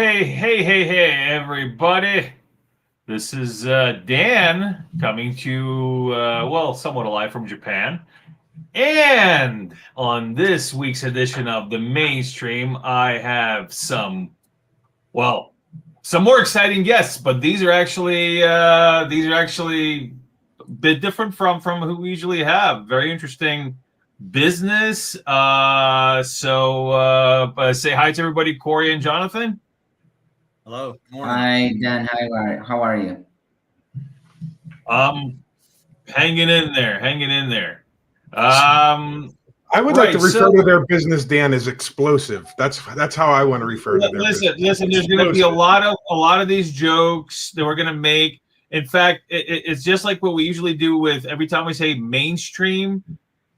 Hey, everybody. This is Dan coming to you, somewhat alive from Japan. And on this week's edition of the Mainstream, I have some more exciting guests, but these are actually a bit different from who we usually have. Very interesting business. Say hi to everybody, Corey and Jonathan. Hello, good morning. Hi, Dan. How are you? Um, hanging in there. Um, I would like right. to refer to their business, Dan, as explosive. That's how I want to refer to their Listen. business. There's going to be a lot of these jokes that we're going to make. In fact, it's just like what we usually do with every time we say mainstream.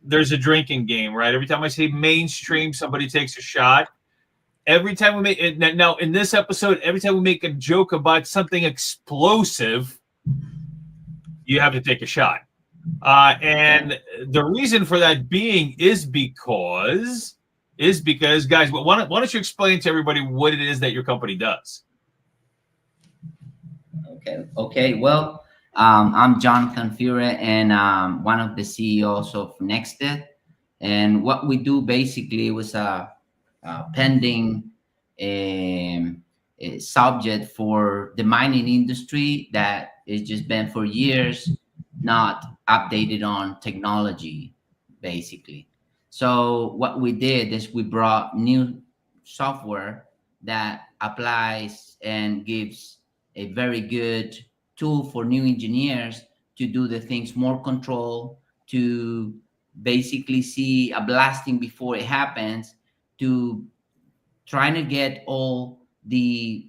There's a drinking game, right? Every time I say mainstream, somebody takes a shot. Every time we make it now in this episode, every time we make a joke about something explosive, you have to take a shot. And the reason for that being is because, guys, why don't you explain to everybody what it is that your company does? Okay. Well, I'm Jonathan Fure, and one of the CEOs of NextDet. And what we do basically was a pending a subject for the mining industry that has just been for years not updated on technology, basically. So what we did is we brought new software that applies and gives a very good tool for new engineers to do the things more control, to basically see a blasting before it happens, to trying to get all the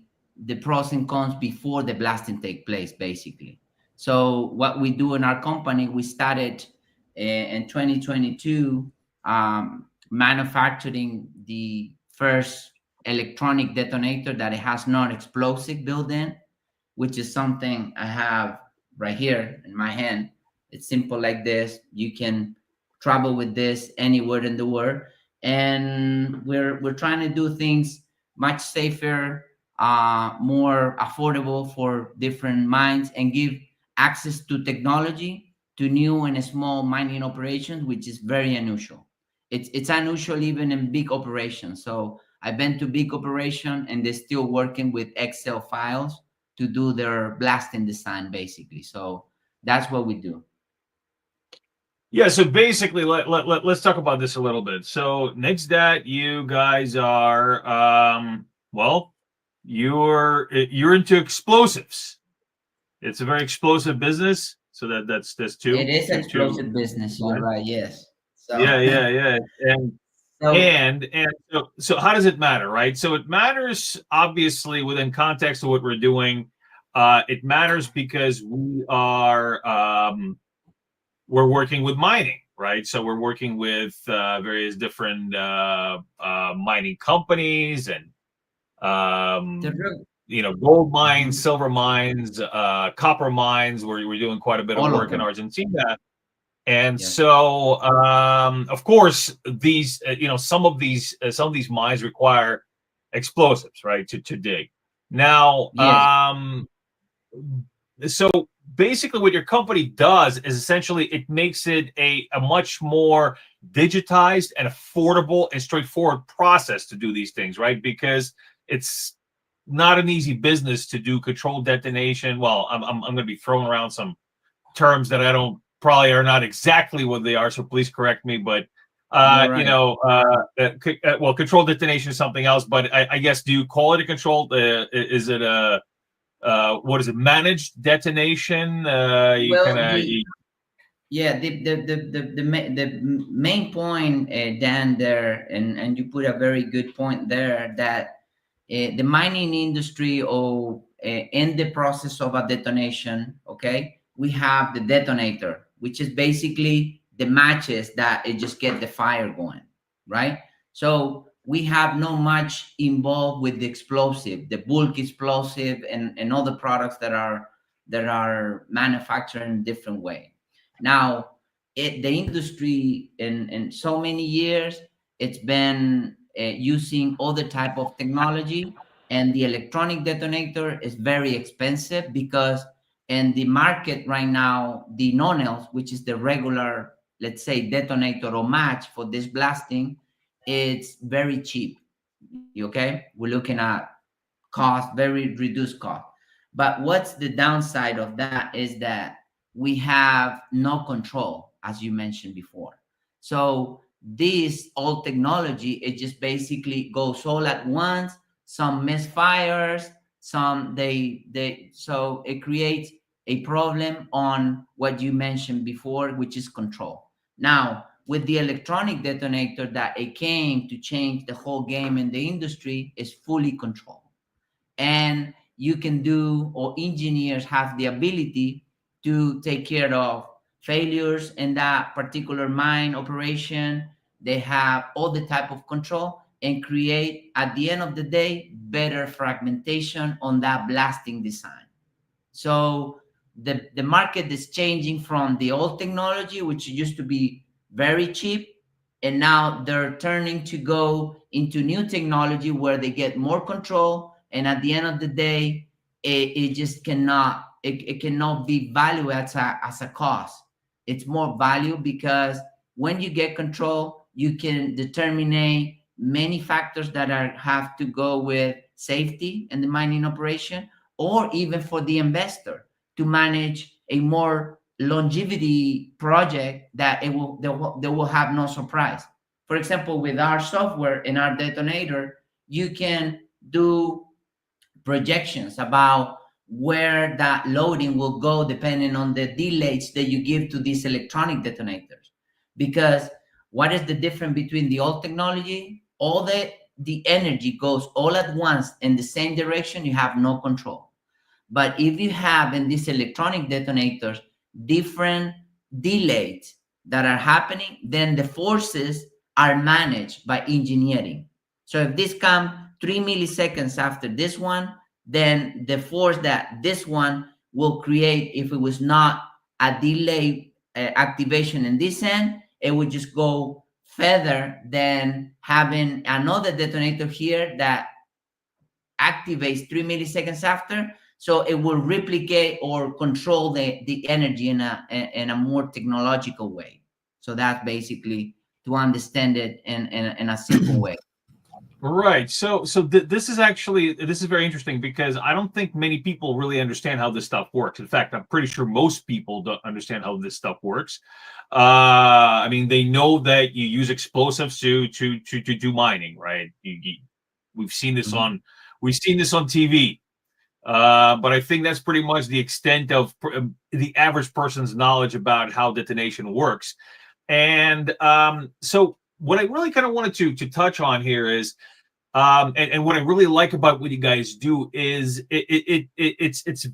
pros and cons before the blasting take place, basically. So what we do in our company, we started in 2022 manufacturing the first electronic detonator that it has non-explosive built in, which is something I have right here in my hand. It's simple like this. You can travel with this anywhere in the world, and we're trying to do things much safer, more affordable for different mines, and give access to technology to new and small mining operations, which is very unusual. It's unusual even in big operations. So I've been to big operation, and they're still working with Excel files to do their blasting design, basically. So that's what we do. Yeah, so basically, let's talk about this a little bit. So, NextDet, you guys are, you're into explosives. It's a very explosive business. So that's two. It is two, explosive business. You're right. Yes. So Yeah. And so so how does it matter, right? So it matters obviously within context of what we're doing. It matters because we're working with mining, right? So we're working with various different mining companies and gold mines, silver mines, copper mines. We're doing quite a bit of work in Argentina. And so, of course, these, some of these mines require explosives, right, to dig. Now, so basically, what your company does is essentially it makes it a much more digitized and affordable and straightforward process to do these things, right? Because it's not an easy business to do controlled detonation. Well, I'm going to be throwing around some terms that I don't probably are not exactly what they are, so please correct me. But controlled detonation is something else. But I guess, do you call it a controlled? Is it a what is it? Managed detonation? The main point, Dan, there, and you put a very good point there, that the mining industry, or in the process of a detonation, okay, we have the detonator, which is basically the matches that it just get the fire going, right? So we have not much involved with the explosive, the bulk explosive, and other products that are manufactured in a different way. Now, the industry in so many years, it's been using other type of technology And the electronic detonator is very expensive because in the market right now, the nonels, which is the regular, let's say, detonator or match for this blasting, it's very cheap. Okay, we're looking at cost, very reduced cost. But what's the downside of that is that we have no control, as you mentioned before. So this old technology, it just basically goes all at once. Some misfires, some so it creates a problem on what you mentioned before, which is control. Now, with the electronic detonator that it came to change the whole game in the industry, is fully controlled. And you can do, or engineers have the ability to take care of failures in that particular mine operation. They have all the type of control and create, at the end of the day, better fragmentation on that blasting design. So the market is changing from the old technology, which used to be very cheap, and now they're turning to go into new technology where they get more control. And at the end of the day, it just cannot, it cannot be valued as a cost. It's more value because when you get control, you can determine many factors that have to go with safety in the mining operation, or even for the investor to manage a more longevity project that they will have no surprise. For example, with our software in our detonator, you can do projections about where that loading will go depending on the delays that you give to these electronic detonators. Because what is the difference between the old technology? All the energy goes all at once in the same direction, you have no control. But if you have in these electronic detonators different delays that are happening, then the forces are managed by engineering. So if this comes 3 milliseconds after this one, then the force that this one will create, if it was not a delay activation in this end, it would just go further than having another detonator here that activates 3 milliseconds after. So it will replicate or control the energy in a more technological way. So that's basically to understand it in a simple way. Right. So this is very interesting because I don't think many people really understand how this stuff works. In fact, I'm pretty sure most people don't understand how this stuff works. I mean, they know that you use explosives to do mining, right? We've seen this on TV. But I think that's pretty much the extent of the average person's knowledge about how detonation works. And so what I really kind of wanted to touch on here is, and what I really like about what you guys do is it's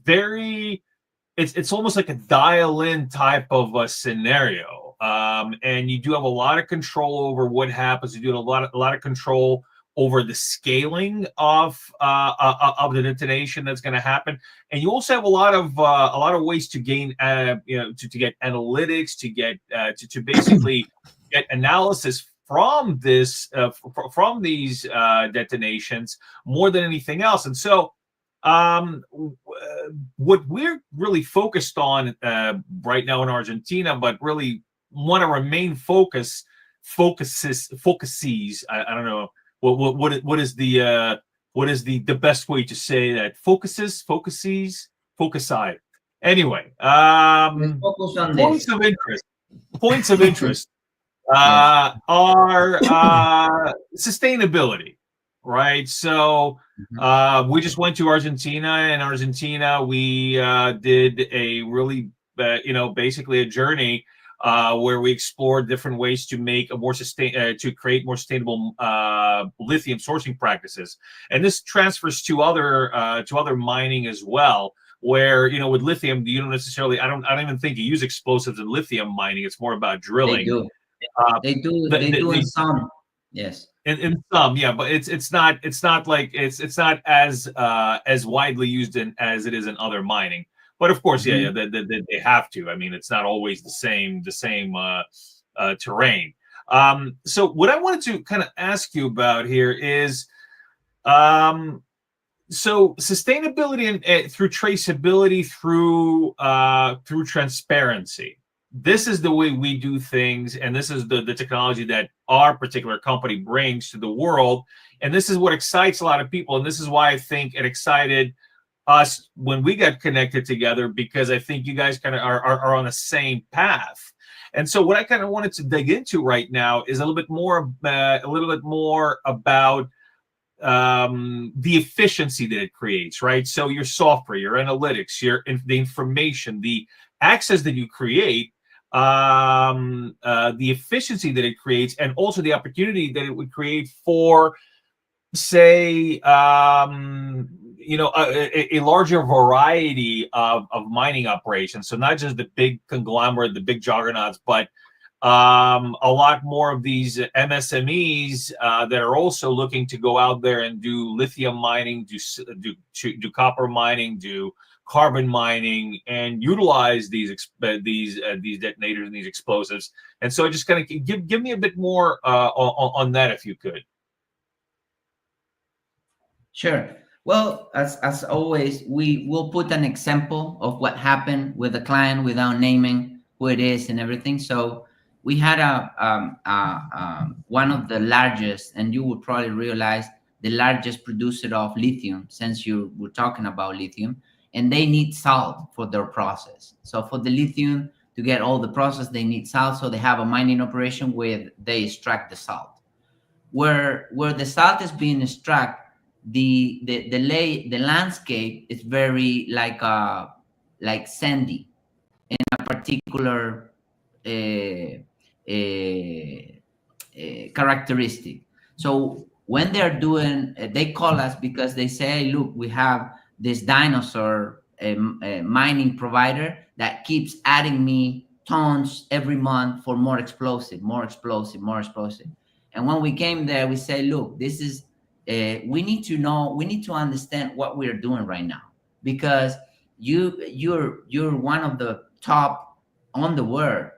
almost like a dial-in type of a scenario, and you do have a lot of control over what happens. You do have a lot of control over the scaling of the detonation that's going to happen, and you also have a lot of ways to gain, to get analytics, to get to basically get analysis from from these detonations more than anything else. And so what we're really focused on right now in Argentina, but really one of our main focuses, I don't know what is the best way to say that, focusi. Anyway, Focus on points this. of interest Yes. are sustainability, right? So we just went to Argentina. In Argentina, we did a really, basically a journey where we explored different ways to make a more to create more sustainable lithium sourcing practices, and this transfers to other mining as well. Where with lithium, you don't necessarily, I don't even think you use explosives in lithium mining. It's more about drilling. They do. They do in some. Yes. In some, yeah, but it's not like it's not as widely used as it is in other mining. But of course, they have to. I mean, it's not always the same terrain. So what I wanted to kind of ask you about here is, So sustainability and through traceability, through transparency. This is the way we do things, and this is the technology that our particular company brings to the world. And this is what excites a lot of people. And this is why I think it excited us when we got connected together, because I think you guys kind of are on the same path. And so what I kind of wanted to dig into right now is a little bit more about the efficiency that it creates, right? So your software, your analytics, the information, the access that you create, the efficiency that it creates, and also the opportunity that it would create for, say, a larger variety of mining operations. So not just the big conglomerate, the big juggernauts, but a lot more of these MSMEs that are also looking to go out there and do lithium mining, do copper mining, do carbon mining, and utilize these detonators and these explosives. And so, just kind of give me a bit more on that, if you could. Sure. Well, as always, we will put an example of what happened with the client without naming who it is and everything. So we had one of the largest, and you would probably realize the largest producer of lithium, since you were talking about lithium, and they need salt for their process. So for the lithium to get all the process, they need salt. So they have a mining operation where they extract the salt. Where the salt is being extracted, the landscape is very like sandy in a particular characteristic. So when they're doing, they call us because they say, hey, look, we have this dinosaur mining provider that keeps adding me tons every month for more explosive. And when we came there, we say, look, this is we need to understand what we're doing right now, because you're one of the top on the world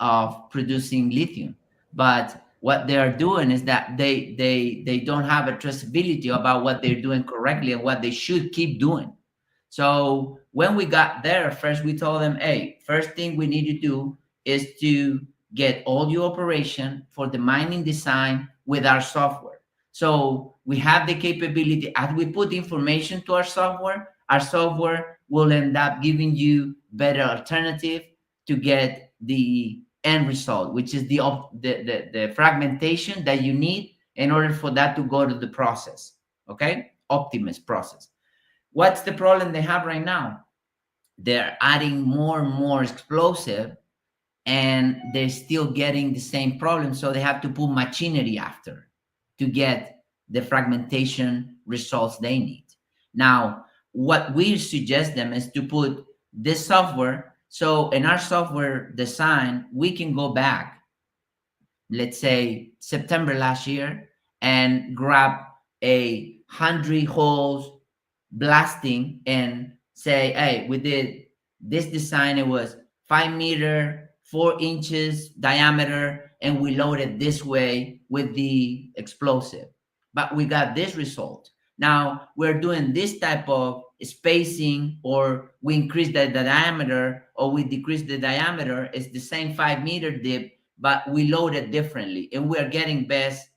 of producing lithium, but what they are doing is that they don't have a traceability about what they're doing correctly and what they should keep doing. So when we got there, first we told them, hey, first thing we need to do is to get all your operation for the mining design with our software. So we have the capability, as we put information to our software will end up giving you better alternative to get the end result, which is the fragmentation that you need in order for that to go to the process. Okay, Optimus process. What's the problem they have right now? They're adding more and more explosive, and they're still getting the same problem. So they have to put machinery after to get the fragmentation results they need. Now, what we suggest them is to put this software. So in our software design, we can go back, let's say September last year, and grab 100 holes blasting and say, hey, we did this design. It was 5 meter, 4 inches diameter, and we loaded this way with the explosive. But we got this result. Now we're doing this type of spacing, or we increase the diameter or we decrease the diameter. It's the same 5 meter dip, but we load it differently, and we're getting best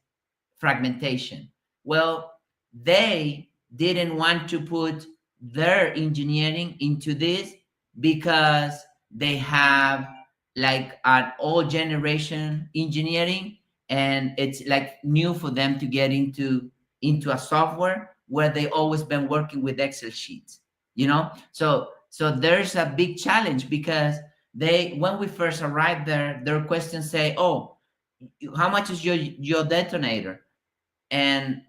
fragmentation. Well, they didn't want to put their engineering into this because they have like an old generation engineering, and it's like new for them to get into a software where they always been working with Excel sheets, so there's a big challenge, because when we first arrived there, their questions say, oh, how much is your detonator? And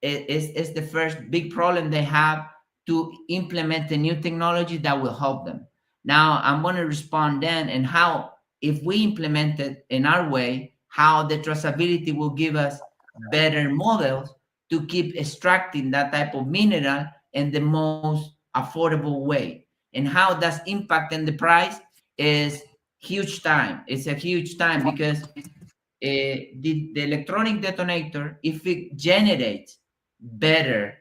it's the first big problem they have to implement a new technology that will help them. Now I'm going to respond then, and how, if we implement it in our way, how the traceability will give us better models to keep extracting that type of mineral in the most affordable way, and how that's impacting the price is huge time. It's a huge time, because the electronic detonator, if it generates better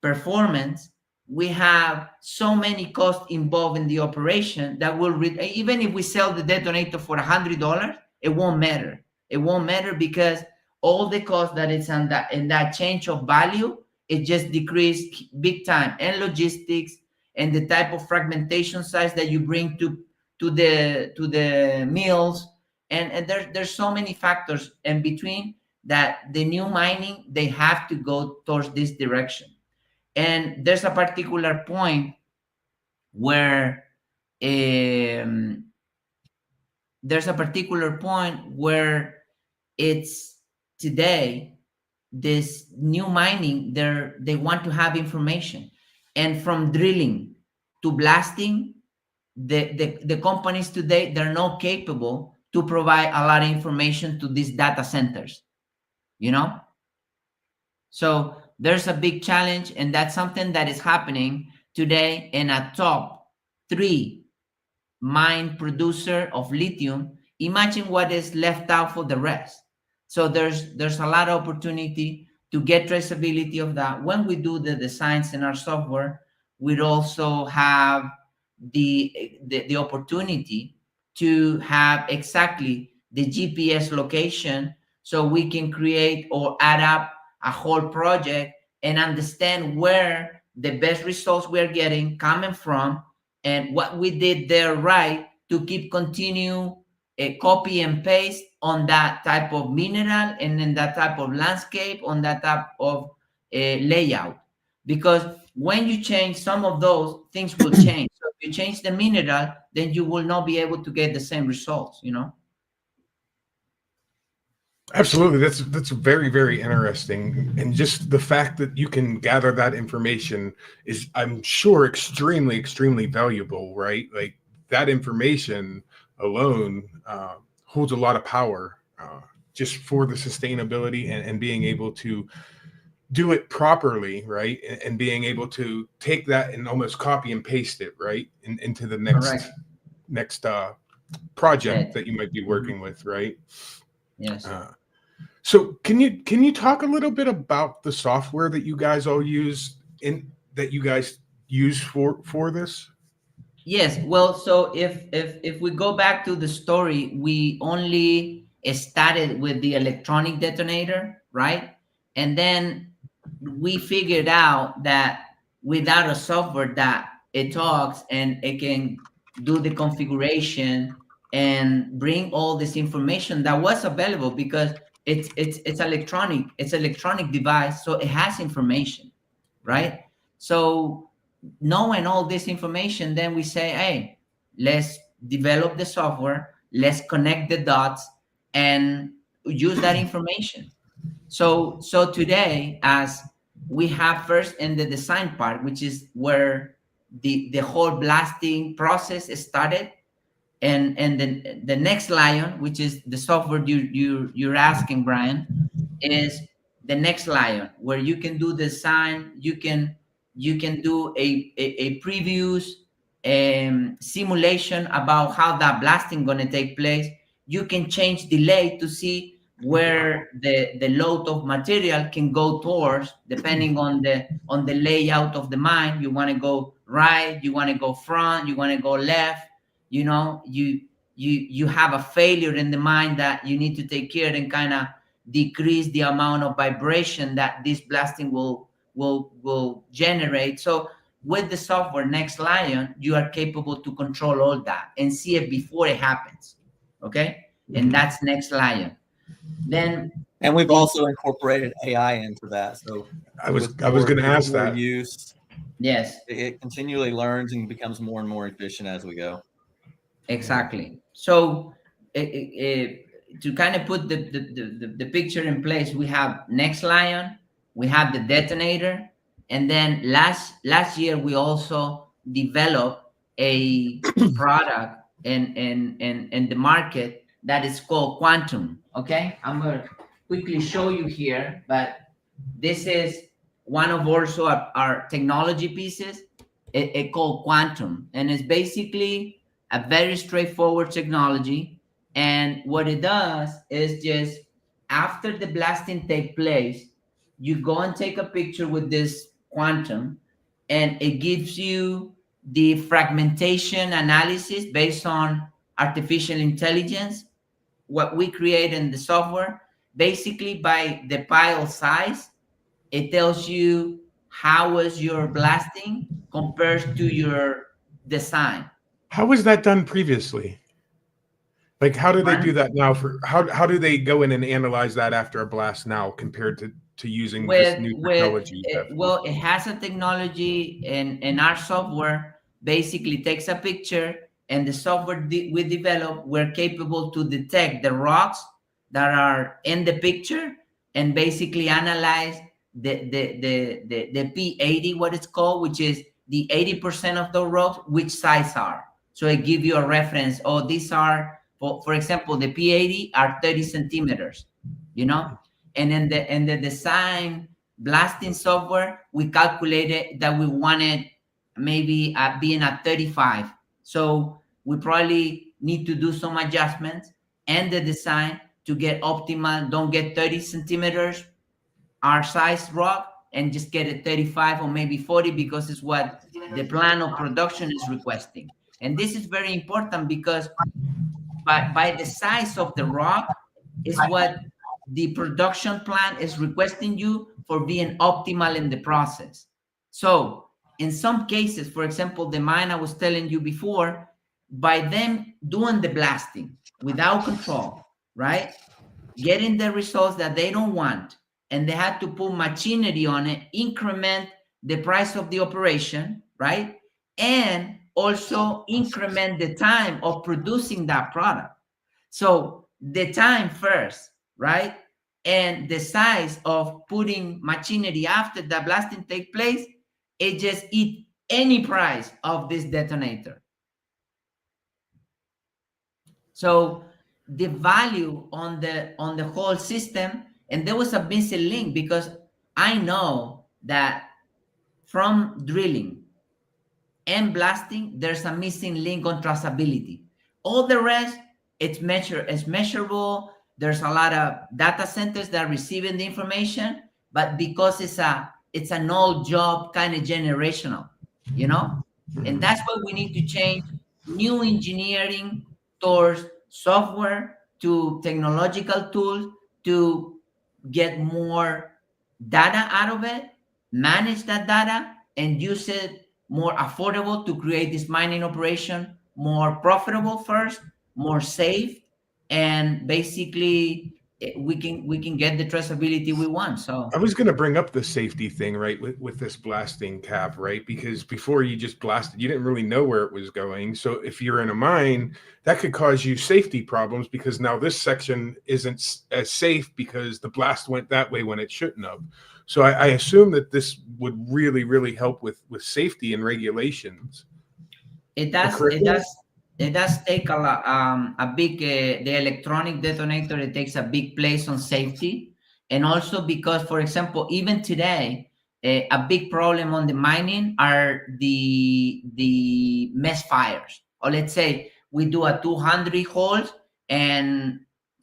performance, we have so many costs involved in the operation that will even if we sell the detonator for $100, it won't matter. It won't matter because all the cost that is on that in that change of value, it just decreased big time, and logistics and the type of fragmentation size that you bring to the mills, and there's so many factors in between that the new mining, they have to go towards this direction. And there's a particular point where it's today, this new mining, they want to have information, and from drilling to blasting, the companies today, they're not capable to provide a lot of information to these data centers, so there's a big challenge, and that's something that is happening today in a top 3 mine producer of lithium. Imagine what is left out for the rest. So there's a lot of opportunity to get traceability of that. When we do the designs in our software, we'd also have the opportunity to have exactly the GPS location, so we can create or add up a whole project and understand where the best results we're getting coming from, and what we did there right to keep continue a copy and paste on that type of mineral and in that type of landscape, on that type of layout. Because when you change some of those, things will change. So if you change the mineral, then you will not be able to get the same results, Absolutely. That's very, very interesting. And just the fact that you can gather that information is, I'm sure, extremely, extremely valuable, right? Like that information alone holds a lot of power just for the sustainability and being able to do it properly, right? And being able to take that and almost copy and paste it, right? Into the next project that you might be working with, right? Yes. So can you talk a little bit about the software that you guys all use for this? Yes. Well, so if we go back to the story, we only started with the electronic detonator, right? And then we figured out that without a software that it talks and it can do the configuration and bring all this information that was available, because it's electronic device, so it has information, right? So knowing all this information, then we say, hey, let's develop the software, let's connect the dots and use that information. So today, as we have first in the design part, which is where the whole blasting process started, and the next lion, which is the software you're asking, Brian, is the next lion, where you can do design, you can do a previews simulation about how that blasting going to take place. You can change delay to see where the load of material can go towards, depending on the layout of the mine. You want to go right, you want to go front, you want to go left. You have a failure in the mine that you need to take care and kind of decrease the amount of vibration that this blasting will generate. So with the software Next Lion, you are capable to control all that and see it before it happens. Okay. And that's Next Lion. And we've also incorporated AI into that. So I was going to ask that. Use, yes, it continually learns and becomes more and more efficient as we go. Exactly. So to kind of put the picture in place, we have Next Lion, we have the detonator, and then last year we also developed a product in the market that is called Quantum. Okay, I'm gonna quickly show you here, but this is one of also our technology pieces. It called Quantum, and it's basically a very straightforward technology. And what it does is, just after the blasting take place, you go and take a picture with this quantum, and it gives you the fragmentation analysis based on artificial intelligence, what we create in the software. Basically, by the pile size, it tells you how was your blasting compared to your design. How was that done previously? Like, how do they do Pardon? that now? For how do they go in and analyze that after a blast now compared to using this new technology you have? Well, it has a technology, and our software basically takes a picture, and the software we develop, we're capable to detect the rocks that are in the picture and basically analyze the P80, what it's called, which is the 80% of the rocks, which size are. So it gives you a reference. Oh, these are, for example, the P80 are 30 centimeters, you know? And in the design blasting software, we calculated that we wanted maybe being at 35. So we probably need to do some adjustments and the design to get optimal. Don't get 30 centimeters our size rock and just get it 35 or maybe 40, because it's what the plan of production is requesting. And this is very important because by the size of the rock is what the production plan is requesting you for being optimal in the process. So in some cases, for example, the mine I was telling you before, by them doing the blasting without control, right? Getting the results that they don't want, and they had to put machinery on it, increment the price of the operation, right? And also increment the time of producing that product. So the time first, right? And the size of putting machinery after the blasting take place, it just eat any price of this detonator. So the value on the whole system, and there was a missing link, because I know that from drilling and blasting, there's a missing link on traceability. All the rest, it's measurable. There's a lot of data centers that are receiving the information, but because it's an old job, kind of generational, you know? And that's why we need to change new engineering towards software to technological tools to get more data out of it, manage that data, and use it more affordable to create this mining operation more profitable first, more safe, and basically we can get the traceability we want. So I was going to bring up the safety thing, right, with this blasting cap, right? Because before you just blasted, you didn't really know where it was going. So if you're in a mine, that could cause you safety problems, because now this section isn't as safe because the blast went that way when it shouldn't have. So I assume that this would really, really help with safety and regulations. it does take a big the electronic detonator, it takes a big place on safety. And also because, for example, even today, a big problem on the mining are the misfires. Or let's say we do a 200 holes, and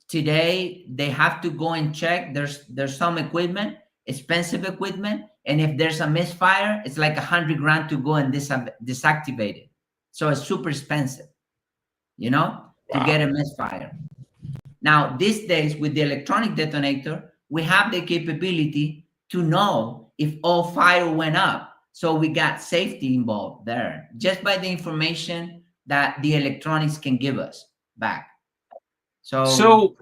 today they have to go and check. There's some equipment, expensive equipment, and if there's a misfire, it's like 100 grand to go and deactivate it. So it's super expensive, you know, to get a misfire. Now, these days with the electronic detonator, we have the capability to know if all fire went up. So we got safety involved there just by the information that the electronics can give us back. So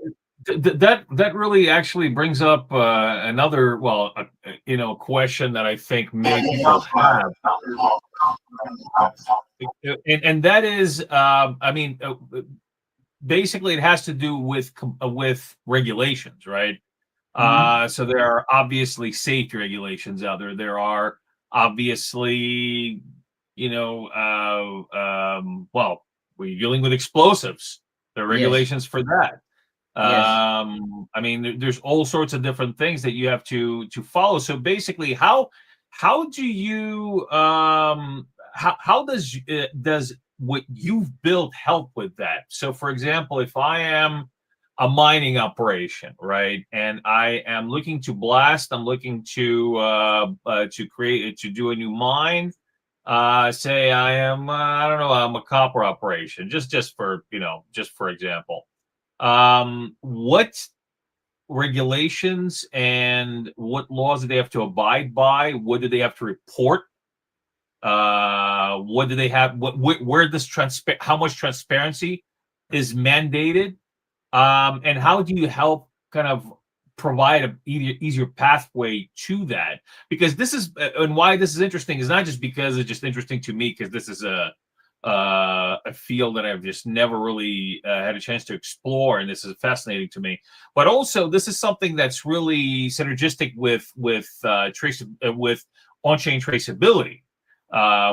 that really actually brings up another, well, question that I think many people have, and that is, basically it has to do with regulations, right? So there are obviously safety regulations out there. There are obviously, well, we're dealing with explosives. There are regulations for that. There's all sorts of different things that you have to follow. So basically, how do you how does what you've built help with that? So for example, if I am a mining operation, right? And I am looking to blast. I'm looking to do a new mine. Say I am, I don't know, I'm a copper operation, just for example. What regulations and what laws do they have to abide by? What do they have to report? What do they have? Where this how much transparency is mandated? And how do you help kind of provide a easier pathway to that? Because this is, and why this is interesting is not just because it's just interesting to me, because this is a field that I've just never really had a chance to explore, and this is fascinating to me. But also, this is something that's really synergistic with on-chain traceability,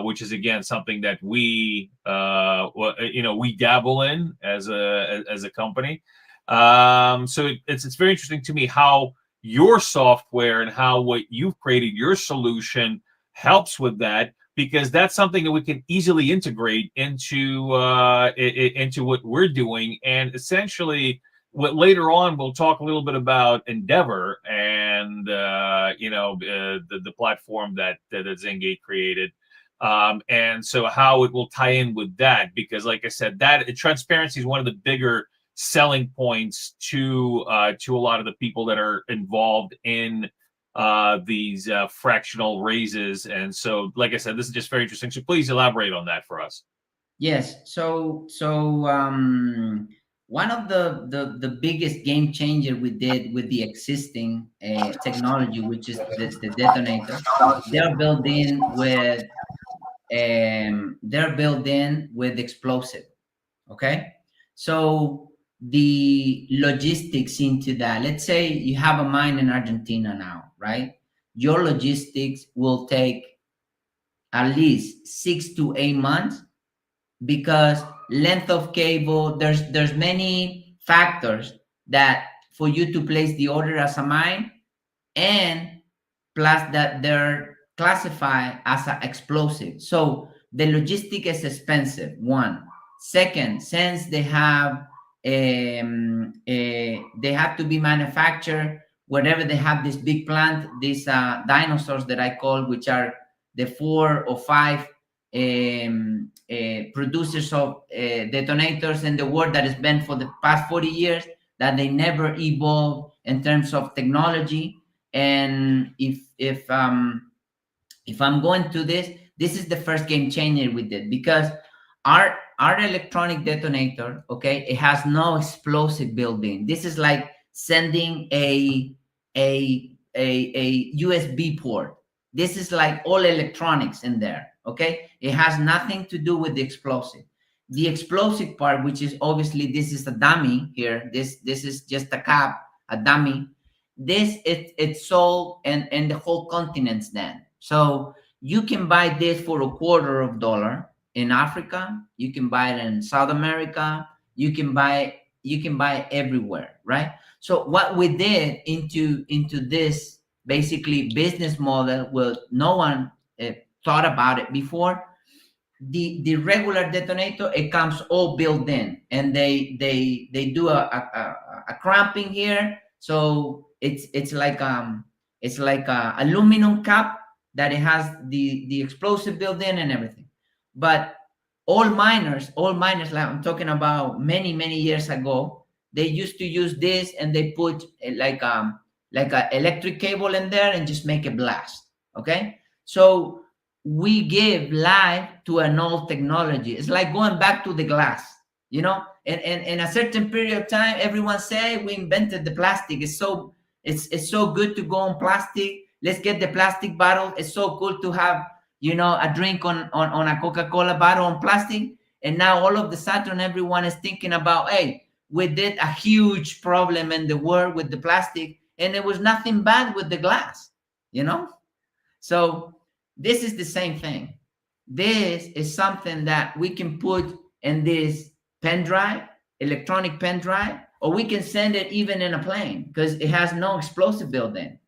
which is again something that we we dabble in as a company. So it's very interesting to me how your software and how what you've created, your solution, helps with that, because that's something that we can easily integrate into what we're doing. And essentially, what later on we'll talk a little bit about Endeavor and the platform that Zengate created. And so how it will tie in with that, because like I said, that transparency is one of the bigger selling points to a lot of the people that are involved in these fractional raises. And so, like I said, this is just very interesting. So please elaborate on that for us. Yes. So one of the biggest game changer we did with the existing technology, which is the detonator, they're built in with explosive. Okay. So the logistics into that, let's say you have a mine in Argentina now, right? Your logistics will take at least 6 to 8 months, because length of cable, there's many factors that for you to place the order as a mine, and plus that they're classified as an explosive. So the logistic is expensive, one. Second, since they have to be manufactured wherever they have this big plant, these dinosaurs that I call, which are the 4 or 5 producers of detonators in the world that has been for the past 40 years, that they never evolve in terms of technology. And if I'm going to this is the first game changer we did, because our electronic detonator, okay, it has no explosive built in. This is like sending a USB port. This is like all electronics in there, okay? It has nothing to do with the explosive. The explosive part, which is obviously, this is a dummy here. This is just a cap, a dummy. This it's sold in the whole continents then. So you can buy this for $0.25 in Africa. You can buy it in South America. You can buy everywhere, right? So what we did into this basically business model, well, no one thought about it before. The regular detonator, it comes all built in, and they do a cramping here. So it's like a aluminum cap that it has the explosive built in and everything. But all miners, like I'm talking about many years ago, they used to use this, and they put like a electric cable in there and just make a blast. Okay, so we give life to an old technology. It's like going back to the glass, and in a certain period of time, everyone say we invented the plastic. It's so good to go on plastic. Let's get the plastic bottle. It's so cool to have a drink on a Coca-Cola bottle on plastic. And now all of the sudden, everyone is thinking about, hey, we did a huge problem in the world with the plastic, and there was nothing bad with the glass, So this is the same thing. This is something that we can put in this pen drive, electronic pen drive, or we can send it even in a plane, because it has no explosive built in.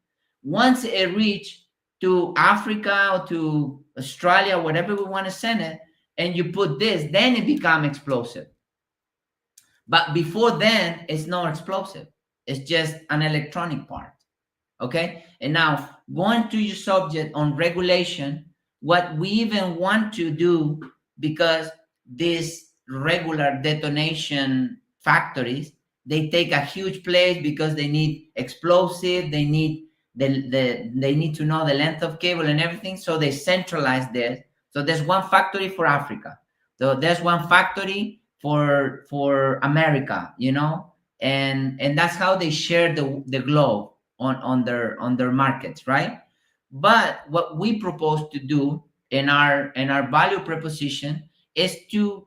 Once it reaches to Africa or to Australia, whatever we want to send it, and you put this, then it becomes explosive. But before then, it's not explosive. It's just an electronic part. Okay. And now going to your subject on regulation, what we even want to do, because these regular detonation factories, they take a huge place because they need explosive, they need they need to know the length of cable and everything. So they centralize this. So there's one factory for Africa. So there's one factory for America, you know, and that's how they share the globe on their markets, right? But what we propose to do in our value proposition is to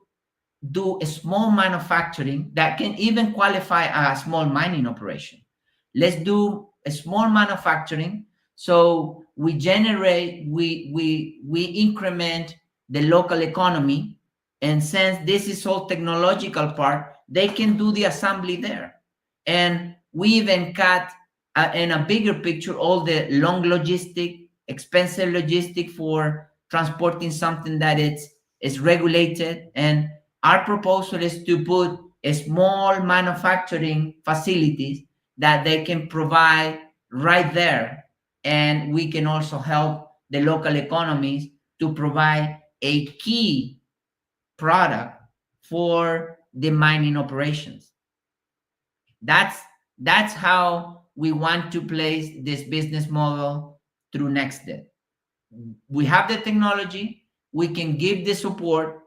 do a small manufacturing that can even qualify a small mining operation. Let's do a small manufacturing, so we generate, we increment the local economy, and since this is all technological part, they can do the assembly there. And we even cut in a bigger picture all the long logistic, expensive logistic for transporting something that is regulated. And our proposal is to put a small manufacturing facilities that they can provide right there, and we can also help the local economies to provide a key product for the mining operations. That's how we want to place this business model through NextDet. We have the technology, we can give the support.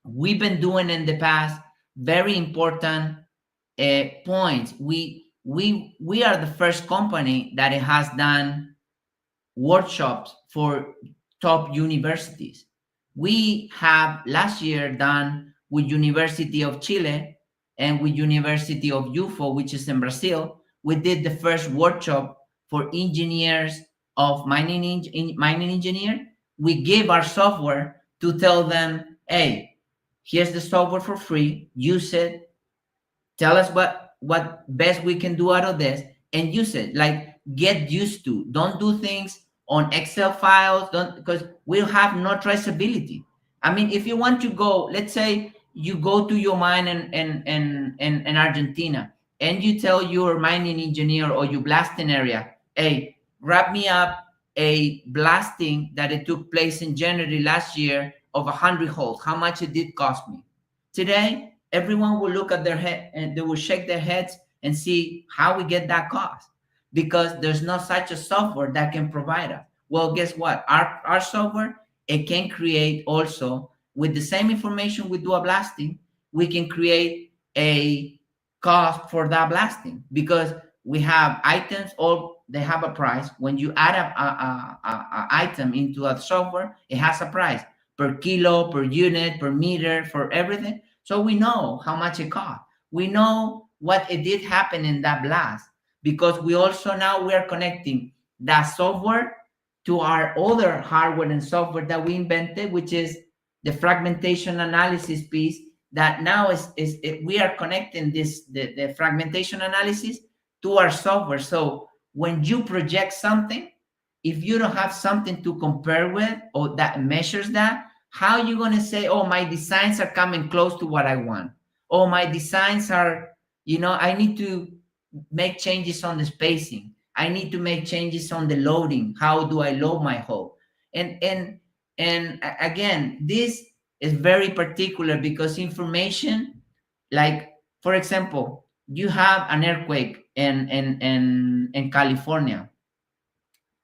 We've been doing in the past very important points. We are the first company that has done workshops for top universities. We have last year done with University of Chile and with University of UFO, which is in Brazil. We did the first workshop for engineers of mining engineer. We gave our software to tell them, hey, here's the software for free, use it, tell us what best we can do out of this, and use it. Like, get used to, don't do things on Excel files, don't, because we'll have no traceability. I mean, if you want to go, let's say you go to your mine in Argentina, and you tell your mining engineer or your blasting area, hey, grab me up a blasting that it took place in January last year of 100 holes, how much it did cost me. Today, everyone will look at their head and they will shake their heads and see how we get that cost, because there's no such a software that can provide us. Well, guess what? Our software, it can create also, with the same information we do a blasting, we can create a cost for that blasting, because we have items, or they have a price. When you add a item into a software, it has a price per kilo, per unit, per meter, for everything. So we know how much it cost. We know what it did happen in that blast, because we also now we are connecting that software to our other hardware and software that we invented, which is the fragmentation analysis piece. That now we are connecting the fragmentation analysis to our software. So when you project something, if you don't have something to compare with or that measures that, how are you going to say, oh, my designs are coming close to what I want? Oh, my designs are, I need to make changes on the spacing. I need to make changes on the loading. How do I load my hole? And again, this is very particular, because information, like, for example, you have an earthquake in California.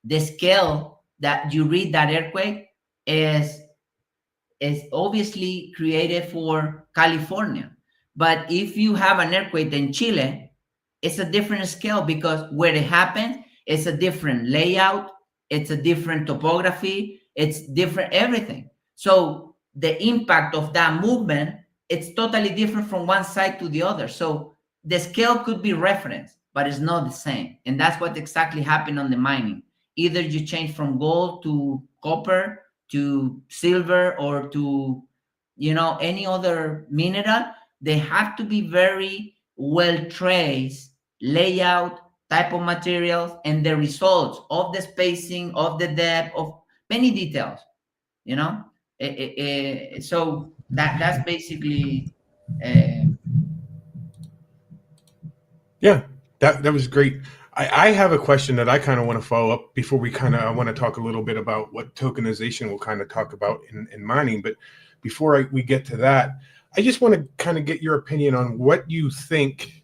The scale that you read that earthquake is obviously created for California. But if you have an earthquake in Chile, it's a different scale, because where it happened, it's a different layout, it's a different topography, it's different everything. So the impact of that movement, it's totally different from one side to the other. So the scale could be referenced, but it's not the same. And that's what exactly happened on the mining. Either you change from gold to copper to silver, or to, any other mineral. They have to be very well traced, layout, type of materials, and the results of the spacing, of the depth, of many details, so that's basically Yeah, that was great. I have a question that I kind of want to follow up before we I want to talk a little bit about what tokenization we'll kind of talk about in mining. But before we get to that, I just want to kind of get your opinion on what you think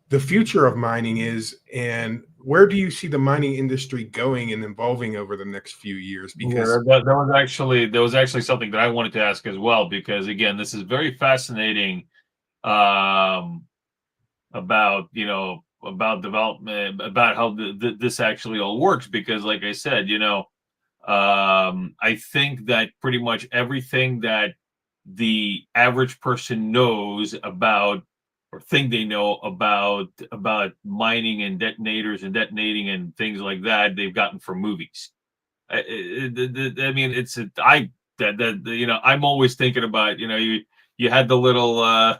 the future of mining is, and where do you see the mining industry going and evolving over the next few years? Because that was actually something that I wanted to ask as well, because again, this is very fascinating about about development, about how this actually all works. Because, like I said, I think that pretty much everything that the average person knows about, or think they know about mining and detonators and detonating and things like that, they've gotten from movies. I mean, I'm always thinking about, you had the little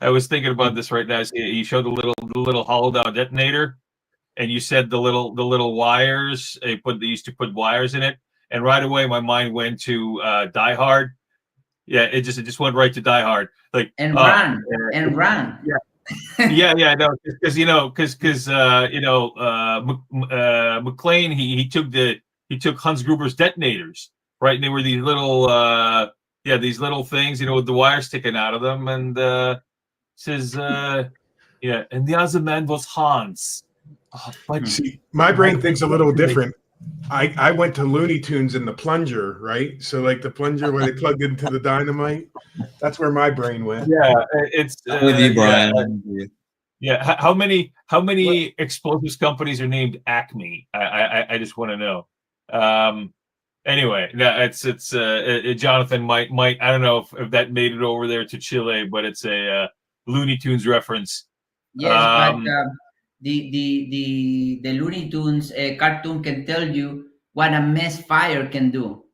I was thinking about this right now. You showed the little hollowed out detonator, and you said the little wires. They used to put wires in it, and right away my mind went to Die Hard. Yeah, it just went right to Die Hard. Like, And run and run. yeah, no, because McLean, he took Hans Gruber's detonators, right? And they were these little these little things, with the wire sticking out of them, and says and the other man was Hans. But see, my brain thinks a little different. I went to Looney Tunes in the plunger, right? So like the plunger where they plugged into the dynamite, that's where my brain went. Yeah, it's I'm with you, Brian. Yeah, how many explosives companies are named Acme? I just want to know. Anyway, no, it's Jonathan might I don't know if that made it over there to Chile, but it's a Looney Tunes reference. Yes, but the Looney Tunes cartoon can tell you what a misfire can do.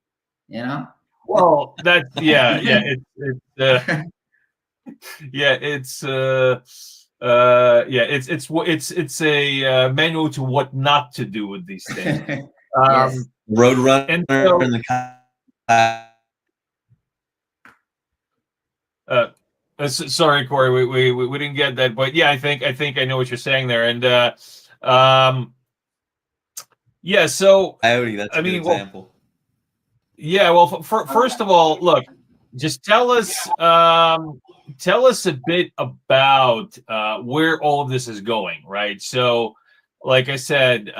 Well, that's it's it's a manual to what not to do with these things. Yes. Roadrunner and so, in the sorry, Corey, we didn't get that, but yeah, I think I know what you're saying there, and so Coyote, that's a good example. First of all, look, just tell us a bit about where all of this is going, right? So, like I said,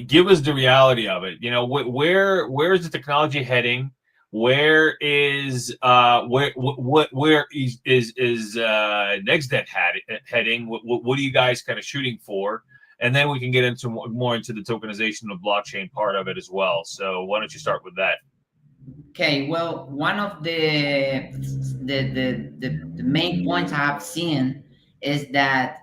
give us the reality of it. Where is the technology heading? Where is NextDet heading? What are you guys kind of shooting for? And then we can get into more into the tokenization of blockchain part of it as well. So why don't you start with that? Okay. Well, one of the main points I have seen is that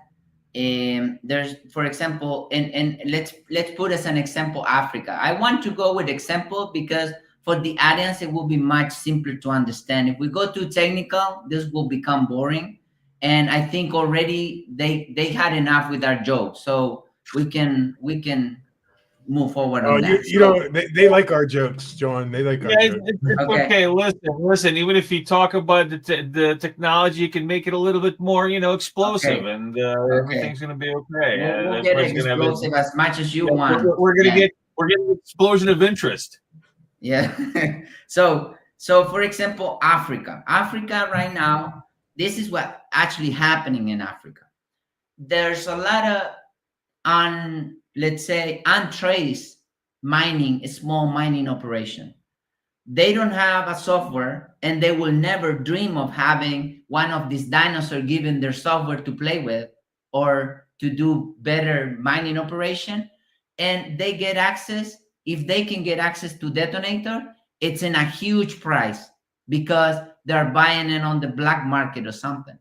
there's, for example, and let's put as an example Africa. I want to go with example because for the audience it will be much simpler to understand. If we go too technical, this will become boring. And I think already they had enough with our jokes, so we can move forward on that. They like our jokes, John. They like our jokes. It's okay. Listen. Even if you talk about the technology, you can make it a little bit more, explosive, and everything's going to be okay. We'll get explosive as much as you want. We're getting an explosion of interest. Yeah. So for example, Africa right now, this is what actually happening in Africa. There's a lot of let's say untraced mining, a small mining operation. They don't have a software, and they will never dream of having one of these dinosaurs given their software to play with or to do better mining operation. And they get access. If they can get access to detonator, it's in a huge price because they're buying it on the black market or something,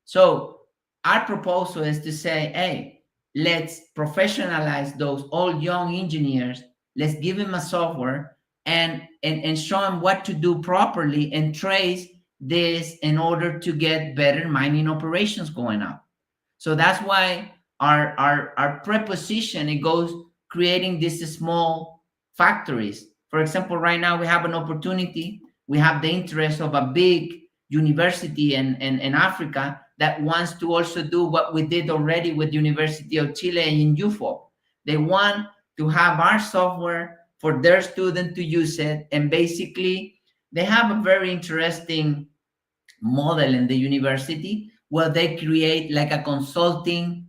So our proposal is to say, hey, let's professionalize those old young engineers. Let's give them a software and show them what to do properly and trace this in order to get better mining operations going up. So that's why our preposition, it goes creating these small factories. For example, right now we have an opportunity. We have the interest of a big university in Africa that wants to also do what we did already with University of Chile and in UFO. They want to have our software for their student to use it. And basically, they have a very interesting model in the university where they create like a consulting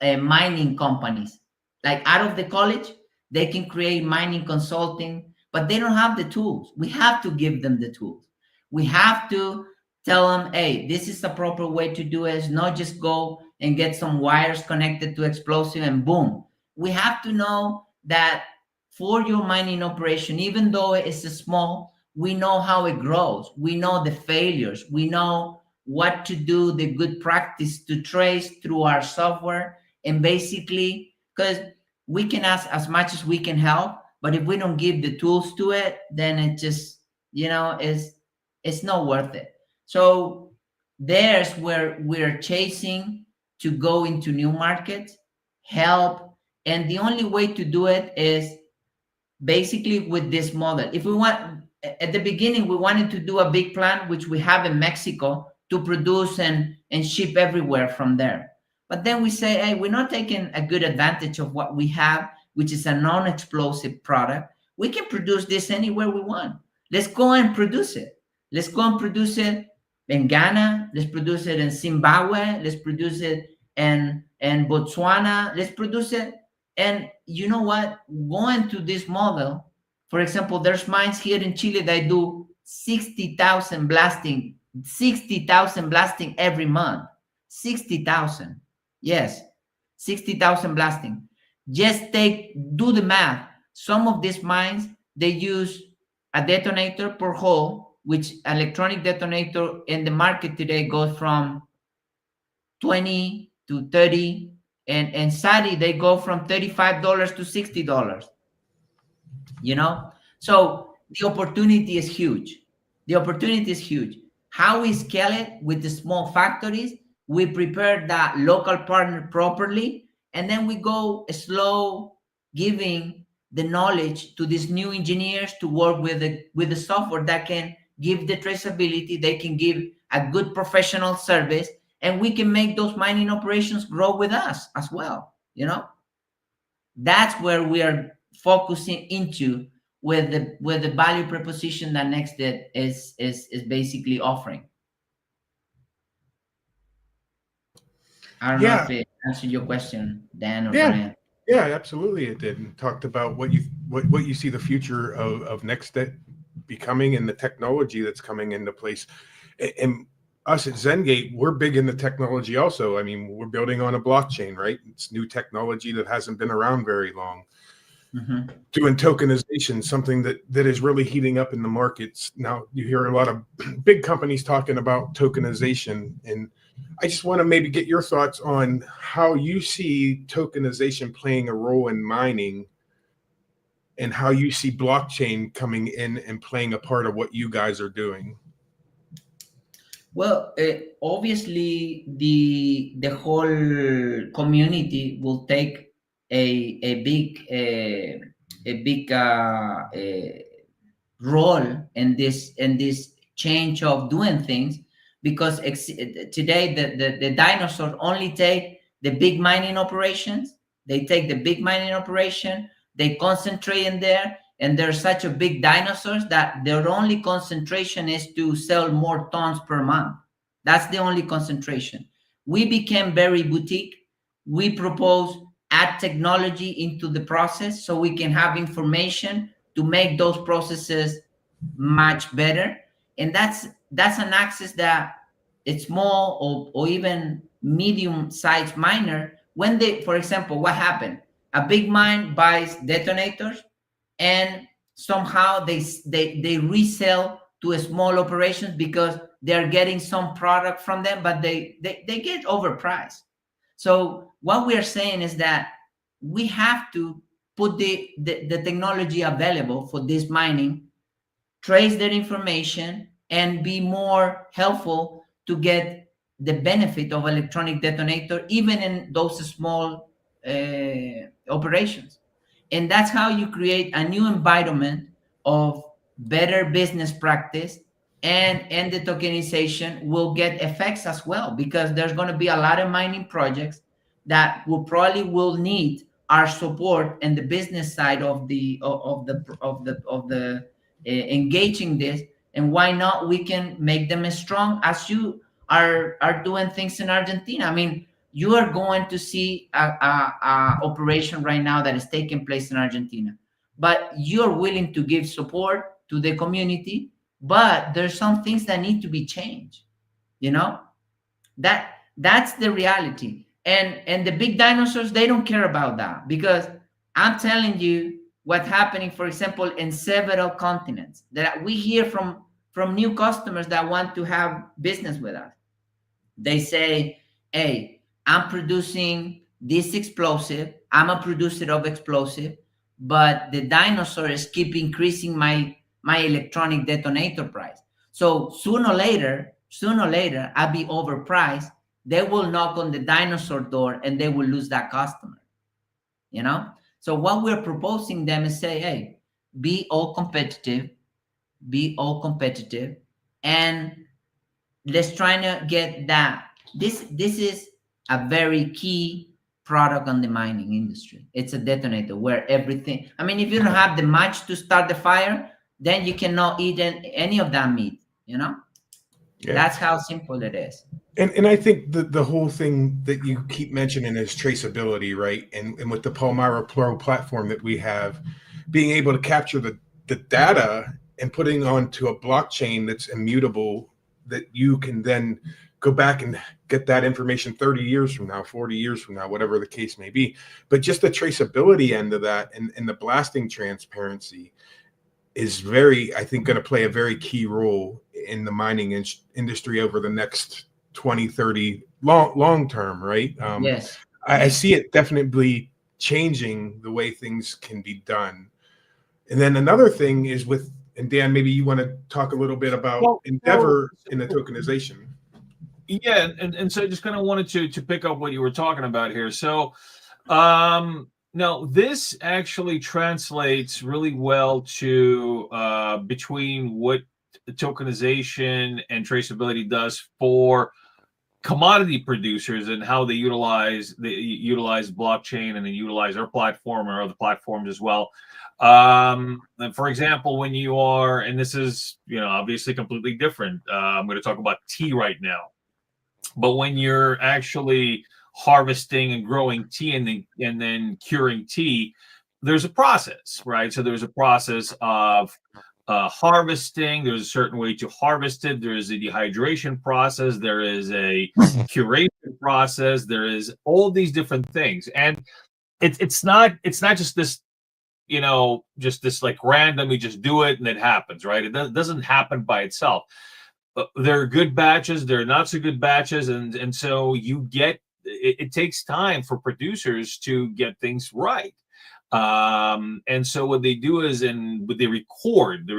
mining companies. Like out of the college, they can create mining consulting, but they don't have the tools. We have to give them the tools. We have to tell them, hey, this is the proper way to do it. It's not just go and get some wires connected to explosive and boom. We have to know that for your mining operation, even though it's small, we know how it grows. We know the failures. We know what to do, the good practice to trace through our software. And basically, because we can ask as much as we can help, but if we don't give the tools to it, then it just, it's not worth it. So there's where we're chasing to go into new markets, help. And the only way to do it is basically with this model. If we want, at the beginning, we wanted to do a big plant, which we have in Mexico, to produce and ship everywhere from there. But then we say, hey, we're not taking a good advantage of what we have, which is a non-explosive product. We can produce this anywhere we want. Let's go and produce it. Let's go and produce it in Ghana. Let's produce it in Zimbabwe. Let's produce it in Botswana. Let's produce it. And you know what? Going to this model, for example, there's mines here in Chile that do 60,000 blasting every month. 60,000. Yes, 60,000 blasting. Just do the math. Some of these mines, they use a detonator per hole, which electronic detonator in the market today goes from 20 to 30. And Saudi, they go from $35 to $60. So the opportunity is huge. How we scale it with the small factories, we prepare that local partner properly, and then we go slow, giving the knowledge to these new engineers to work with the software that can give the traceability. They can give a good professional service, and we can make those mining operations grow with us as well. That's where we are focusing into with the value proposition that NextDet is basically offering. I don't know if it answered your question, Dan or Brian. Yeah, absolutely it did. And talked about what you see the future of NextDet becoming and the technology that's coming into place. And us at Zengate, we're big in the technology also. I mean, we're building on a blockchain, right? It's new technology that hasn't been around very long. Mm-hmm. Doing tokenization, something that is really heating up in the markets. Now you hear a lot of big companies talking about tokenization, and I just want to maybe get your thoughts on how you see tokenization playing a role in mining and how you see blockchain coming in and playing a part of what you guys are doing. Well, obviously the whole community will take a big role in this change of doing things, because today the dinosaurs only take the big mining operations. They take the big mining operation, they concentrate in there, and they're such a big dinosaurs that their only concentration is to sell more tons per month. That's the only concentration. We became very boutique. We propose add technology into the process so we can have information to make those processes much better. And that's an access that it's small or even medium-sized miner. When they, for example, what happened? A big mine buys detonators, and somehow they resell to a small operations because they're getting some product from them, but they get overpriced. So what we are saying is that we have to put the technology available for this mining, trace their information, and be more helpful to get the benefit of electronic detonator, even in those small operations. And that's how you create a new environment of better business practice and the tokenization will get effects as well, because there's going to be a lot of mining projects that will need our support and the business side of the engaging this. And why not, we can make them as strong as you are doing things in Argentina. I mean, you are going to see a operation right now that is taking place in Argentina, but you're willing to give support to the community, but there's some things that need to be changed. You know, that's the reality. And the big dinosaurs, they don't care about that, because I'm telling you what's happening, for example, in several continents, that we hear from new customers that want to have business with us. They say, hey, I'm producing this explosive, I'm a producer of explosive, but the dinosaurs keep increasing my electronic detonator price. So sooner or later, I'll be overpriced. They will knock on the dinosaur door and they will lose that customer. You know? So what we're proposing them is say, hey, be all competitive, and let's try to get that. This is a very key product on the mining industry. It's a detonator where everything, I mean, if you don't have the match to start the fire, then you cannot eat any of that meat, you know? Yeah. That's how simple it is. And I think the whole thing that you keep mentioning is traceability, right? And with the Palmyra Pro platform that we have, being able to capture the data and putting onto a blockchain that's immutable, that you can then go back and get that information 30 years from now, 40 years from now, whatever the case may be. But just the traceability end of that and the blasting transparency is very, I think, going to play a very key role in the mining industry over the next 20, 30, long term, right? Yes. I see it definitely changing the way things can be done. And then another thing is with, and Dan, maybe you want to talk a little bit about Endeavor in the tokenization. Yeah, and so I just kind of wanted to pick up what you were talking about here. So now this actually translates really well to between what tokenization and traceability does for commodity producers and how they utilize blockchain and they utilize our platform or other platforms as well. And for example, when you are, and this is, you know, obviously completely different. I'm going to talk about tea right now, but when you're actually harvesting and growing tea and then curing tea, there's a process, right? So there's a process of harvesting. There's a certain way to harvest it. There is a dehydration process. There is a curation process. There is all these different things, and it's not just this, you know, just this like randomly just do it and it happens, right? It doesn't happen by itself. There are good batches, there are not so good batches, and so you get it takes time for producers to get things right. And so what they do is, they record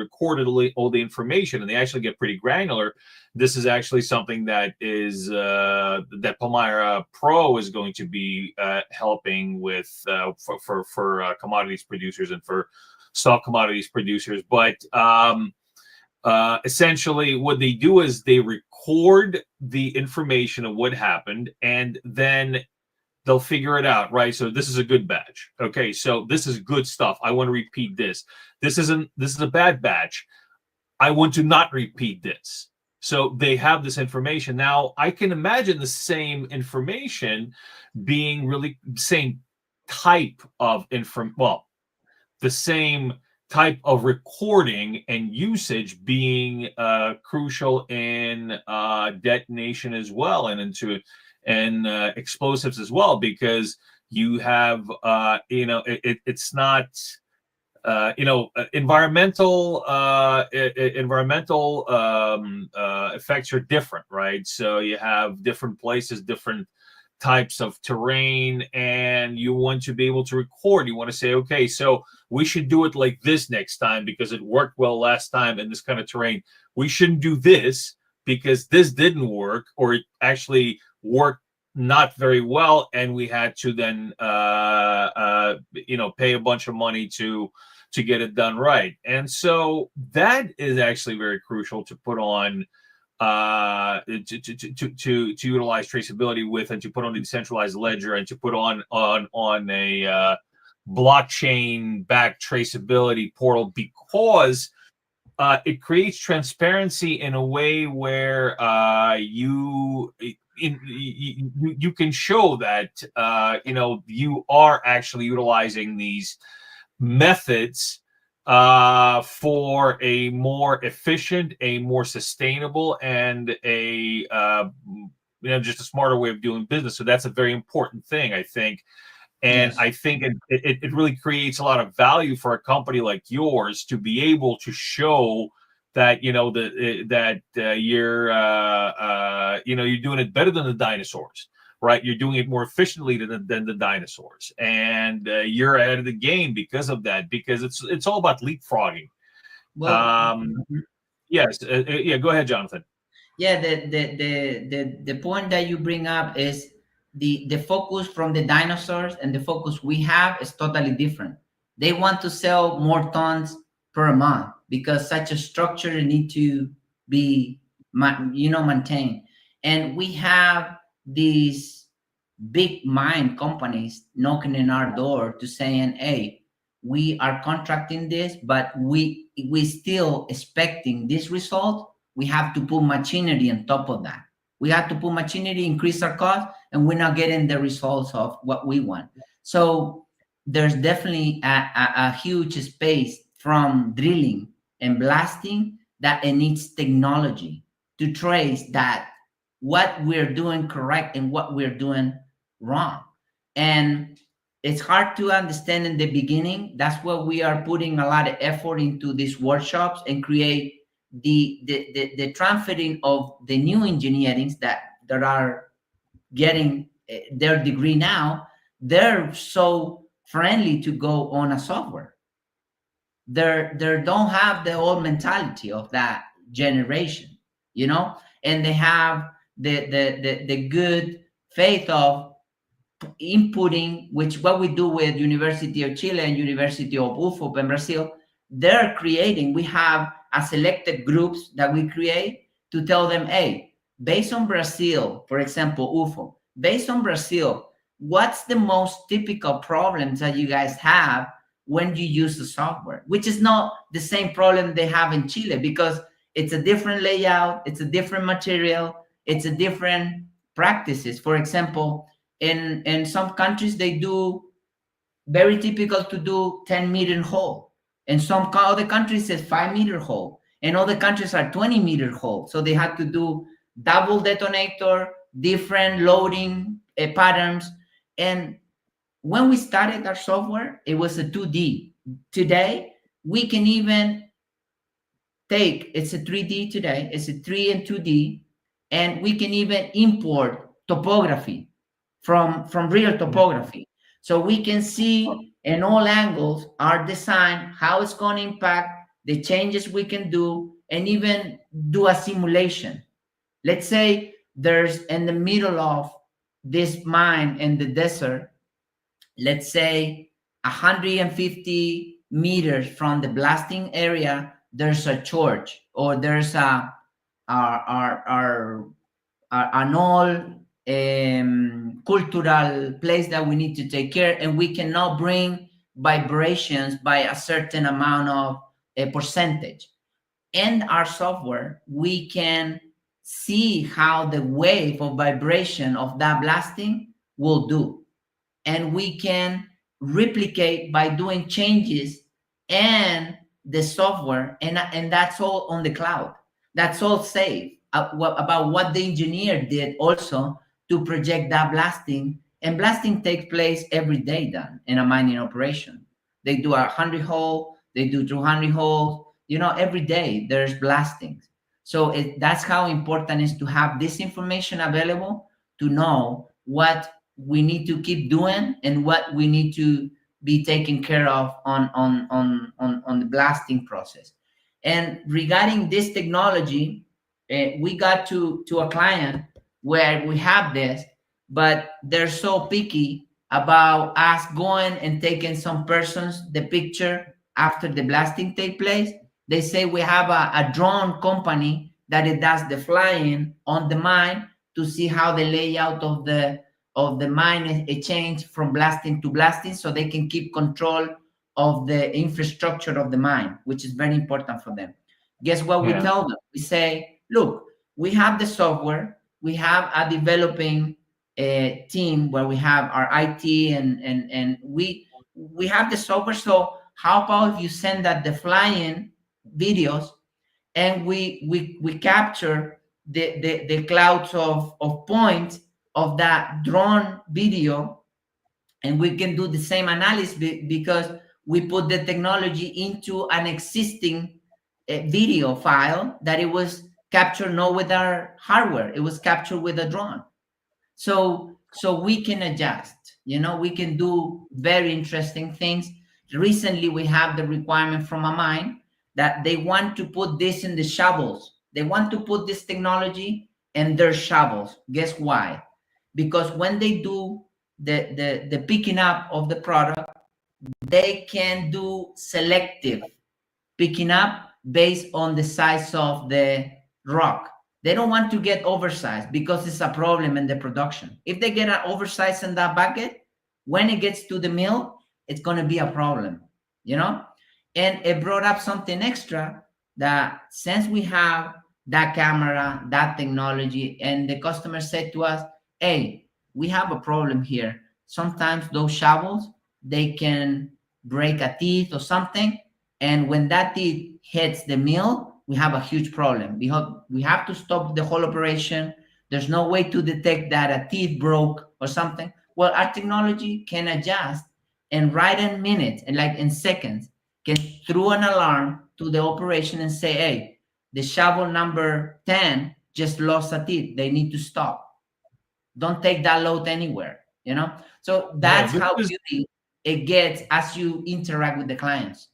all the information, and they actually get pretty granular. This is actually something that is that Palmyra Pro is going to be helping with for commodities producers and for soft commodities producers. But essentially what they do is they record the information of what happened, and then they'll figure it out, right? So this is a good batch. Okay, so this is good stuff. I want to repeat this. This is a bad batch. I want to not repeat this. So they have this information. Now, I can imagine the same information being really same type of the same type of recording and usage being crucial in detonation as well, and explosives as well, because you have it's not environmental effects are different, right? So you have different places, different types of terrain, and you want to be able to record. You want to say, okay, so we should do it like this next time because it worked well last time in this kind of terrain. We shouldn't do this because this didn't work, or it actually worked not very well, and we had to then pay a bunch of money to to get it done right. And so that is actually very crucial to put on to utilize traceability with, and to put on the decentralized ledger, and to put on a blockchain backed traceability portal, because it creates transparency in a way where you can show that you are actually utilizing these methods for a more efficient, a more sustainable, and a just a smarter way of doing business. So that's a very important thing, I think. And Yes. I think it really creates a lot of value for a company like yours to be able to show that you're doing it better than the dinosaurs, right? You're doing it more efficiently than the dinosaurs, and you're ahead of the game because of that. Because it's all about leapfrogging. Well, Yes, yeah. Go ahead, Jonathan. yeah, the point that you bring up is the focus from the dinosaurs and the focus we have is totally different. They want to sell more tons per month because such a structure need to be maintained. And we have these big mine companies knocking in our door to saying, hey, we are contracting this, but we still expecting this result. We have to put machinery on top of that. We have to put machinery, increase our cost, and we're not getting the results of what we want. So there's definitely a huge space from drilling and blasting that it needs technology to trace that what we're doing correct and what we're doing wrong. And it's hard to understand in the beginning. That's why we are putting a lot of effort into these workshops and create the transferring of the new engineerings that are getting their degree now. They're so friendly to go on a software. They don't have the old mentality of that generation, and they have the good faith of inputting, which what we do with University of Chile and University of UFOP in Brazil. They're creating, we have a selected groups that we create to tell them, hey, based on Brazil, for example, UFO, based on Brazil, what's the most typical problems that you guys have when you use the software, which is not the same problem they have in Chile, because it's a different layout, it's a different material, it's a different practices. For example, in some countries, they do very typical to do 10-meter hole. In some other countries, it's 5-meter hole. And other countries are 20-meter hole. So they had to do double detonator, different loading patterns. And when we started our software, it was a 2D. Today, we can even it's a 3D today, it's a 3 and 2D, and we can even import topography from real topography. So we can see in all angles our design, how it's going to impact, the changes we can do, and even do a simulation. Let's say there's in the middle of this mine in the desert, let's say 150 meters from the blasting area, there's a church, or there's an old cultural place that we need to take care, and we cannot bring vibrations by a certain amount of a percentage. In our software, we can see how the wave of vibration of that blasting will do, and we can replicate by doing changes and the software, and that's all on the cloud. That's all safe about what the engineer did also to project that blasting. And blasting takes place every day done in a mining operation. They do 100 hole, they do 200 holes, every day there's blastings. So that's how important it is to have this information available, to know what we need to keep doing and what we need to be taken care of on the blasting process. And regarding this technology, we got to a client where we have this, but they're so picky about us going and taking some persons the picture after the blasting take place, they say we have a drone company that it does the flying on the mine to see how the layout of the mine it changed from blasting to blasting, so they can keep control of the infrastructure of the mine, which is very important for them. Guess what we tell them? We say, look, we have the software, we have a developing team where we have our IT and we have the software. So how about if you send that the flying videos, and we capture the clouds of points of that drone video, and we can do the same analysis because we put the technology into an existing video file that it was captured not with our hardware, it was captured with a drone. So we can adjust, we can do very interesting things. Recently we have the requirement from a mine that they want to put this in the shovels. They want to put this technology in their shovels. Guess why? Because when they do the picking up of the product, they can do selective picking up based on the size of the rock. They don't want to get oversized because it's a problem in the production. If they get an oversized in that bucket, when it gets to the mill, it's going to be a problem, And it brought up something extra, that since we have that camera, that technology, and the customer said to us, hey, we have a problem here. Sometimes those shovels, they can break a teeth or something. And when that teeth hits the mill, we have a huge problem. We have to stop the whole operation. There's no way to detect that a teeth broke or something. Well, our technology can adjust, and right in minutes and like in seconds can throw an alarm to the operation and say, hey, the shovel number 10 just lost a teeth. They need to stop. Don't take that load anywhere, So that's how beauty it gets as you interact with the clients.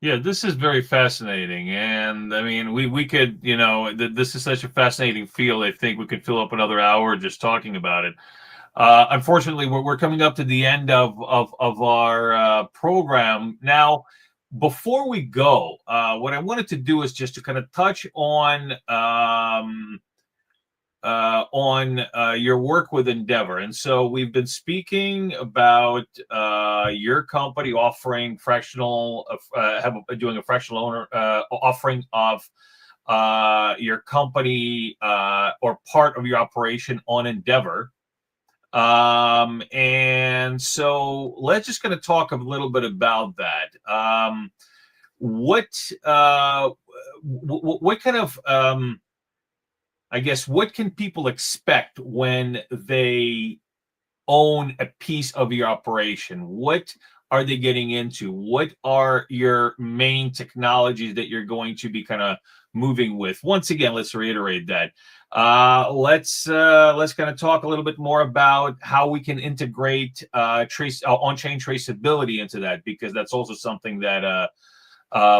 Yeah, this is very fascinating. And I mean, we could, this is such a fascinating field. I think we could fill up another hour just talking about it. Unfortunately, we're coming up to the end of our program. Now, before we go, what I wanted to do is just to kind of touch on your work with Endeavor. And so we've been speaking about your company offering fractional, doing a fractional owner offering of your company or part of your operation on Endeavor. And so let's just kind of talk a little bit about that. What kind of I guess, what can people expect when they own a piece of your operation? What are they getting into? What are your main technologies that you're going to be kind of moving with? Once again, let's reiterate that. Let's kind of talk a little bit more about how we can integrate on-chain traceability into that, because that's also something that